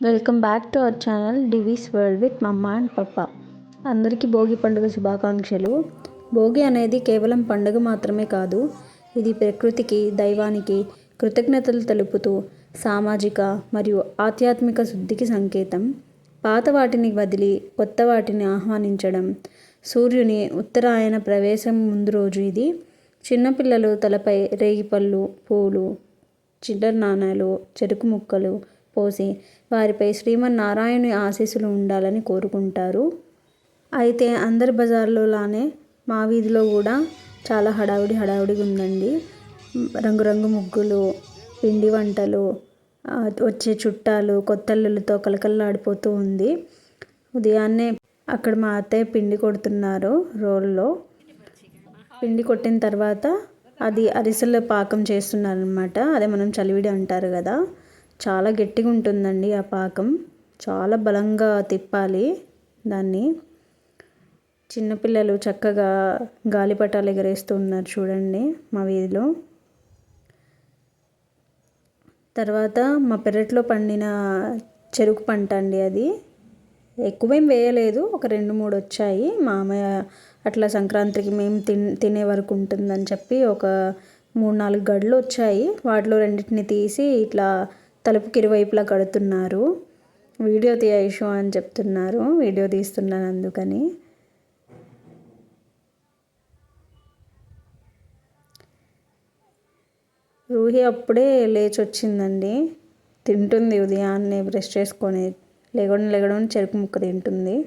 Welcome back to our channel Divi's world with మమ్మ and పప్ప. అందరికీ భోగి పండుగ శుభాకాంక్షలు. భోగి అనేది కేవలం పండుగ మాత్రమే కాదు, ఇది ప్రకృతికి, దైవానికి కృతజ్ఞతలు తెలుపుతూ సామాజిక మరియు ఆధ్యాత్మిక శుద్ధికి సంకేతం. పాత వాటిని వదిలి కొత్త వాటిని ఆహ్వానించడం, సూర్యుని ఉత్తరాయణ ప్రవేశం ముందు రోజు ఇది. చిన్నపిల్లలు తలపై రేగిపళ్ళు, పూలు, చిల్లర నాణాలు, చెరుకు ముక్కలు పోసి వారిపై శ్రీమన్నారాయణుని ఆశీస్సులు ఉండాలని కోరుకుంటారు. అయితే అందరి బజార్లోలానే మా వీధిలో కూడా చాలా హడావుడిగా ఉందండి. రంగురంగు ముగ్గులు, పిండి వంటలు, వచ్చే చుట్టాలు, కొత్తల్లులతో కలకల్లాడిపోతూ ఉంది. ఉదయాన్నే అక్కడ మా అత్తయ్య పిండి కొడుతున్నారు. రోల్లో పిండి కొట్టిన తర్వాత అది అరిసెల పాకం చేస్తున్నారనమాట. అదే మనం చలివిడి అంటారు కదా, చాలా గట్టిగా ఉంటుందండి ఆ పాకం. చాలా బలంగా తిప్పాలి దాన్ని. చిన్నపిల్లలు చక్కగా గాలిపటాలు ఎగరేస్తూ ఉన్నారు చూడండి మా వీధిలో. తర్వాత మా పెరట్లో పండిన చెరుకు పంట అండి. అది ఎక్కువేం వేయలేదు, ఒక 2-3 వచ్చాయి. మా అమ్మాయి అట్లా సంక్రాంతికి మేము తినే వరకు ఉంటుందని చెప్పి ఒక 3-4 గడ్లు వచ్చాయి. వాటిలో 2 తీసి ఇట్లా తలుపుకి ఇరువైపులా కడుతున్నారు. వీడియో తీయషో అని చెప్తున్నారు, వీడియో తీస్తున్నాను అందుకని. రూహి అప్పుడే లేచి వచ్చిందండి. తింటుంది ఉదయాన్నే బ్రష్ చేసుకొని, లేగడం చెరుకు ముక్క తింటుంది.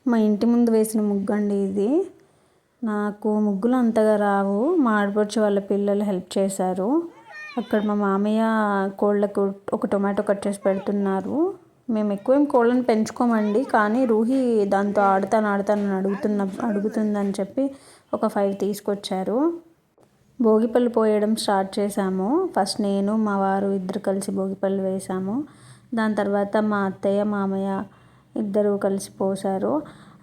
మా ఇంటి ముందు వేసిన ముగ్గు అండి ఇది. నాకు ముగ్గులు అంతగా రావు, మా ఆడపడుచు వాళ్ళ పిల్లలు హెల్ప్ చేశారు. అక్కడ మా మామయ్య కోళ్ళకు ఒక టొమాటో కట్ చేసి పెడుతున్నారు. మేము ఎక్కువేం కోళ్ళని పెంచుకోమండి, కానీ రూహి దాంతో ఆడతాను అడుగుతుందని చెప్పి ఒక 5 తీసుకొచ్చారు. భోగిపళ్ళు పోయడం స్టార్ట్ చేశాము. ఫస్ట్ నేను, మా వారు ఇద్దరు కలిసి భోగిపళ్ళు వేసాము. దాని తర్వాత మా అత్తయ్య, మామయ్య ఇద్దరు కలిసి పోసారు.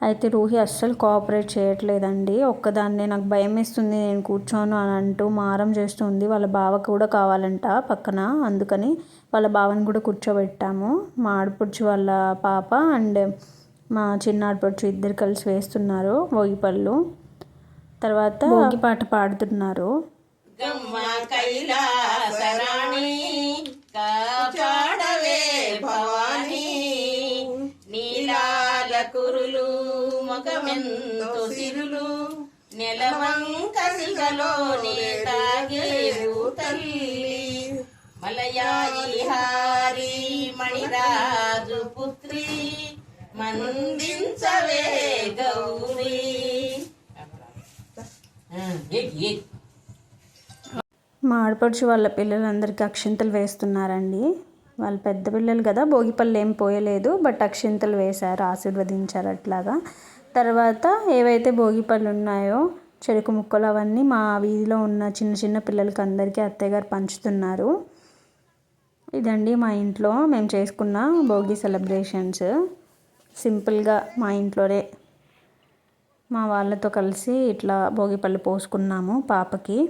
అయితే రూహి అస్సలు కోఆపరేట్ చేయట్లేదండి. ఒక్కదాన్నే నాకు భయం వేస్తుంది, నేను కూర్చోను అని అంటూ మారం చేస్తుంది. వాళ్ళ బావ కూడా కావాలంట పక్కన, అందుకని వాళ్ళ బావని కూడా కూర్చోబెట్టాము. మా ఆడపడుచు వాళ్ళ పాప అండ్ మా చిన్న ఆడపడుచు ఇద్దరు కలిసి వేస్తున్నారు భోగిపళ్ళు. తర్వాత భోగి పాట పాడుతున్నారు. కురులు మొగమెంతో సిరులు నెలవంక సిగలోనే తాగేవు తల్లి మలయాయి హారి మణిరాజు పుత్రి మందించవే గౌరీ. మా ఆడపడుచు వాళ్ళ పిల్లలందరికీ అక్షింతలు వేస్తున్నారండి. వాళ్ళు పెద్ద పిల్లలు కదా, భోగిపళ్ళు ఏం పోయలేదు, బట్ అక్షింతలు వేశారు, ఆశీర్వదించారు అట్లాగా. తర్వాత ఏవైతే భోగిపళ్ళు ఉన్నాయో చెరుకు ముక్కలు అవన్నీ మా వీధిలో ఉన్న చిన్న పిల్లలకి అందరికీ అత్తయ్య గారు పంచుతున్నారు. ఇదండి మా ఇంట్లో మేము చేసుకున్న భోగి సెలబ్రేషన్స్. సింపుల్గా మా ఇంట్లోనే మా వాళ్ళతో కలిసి ఇట్లా భోగిపళ్ళు పోసుకున్నాము పాపకి.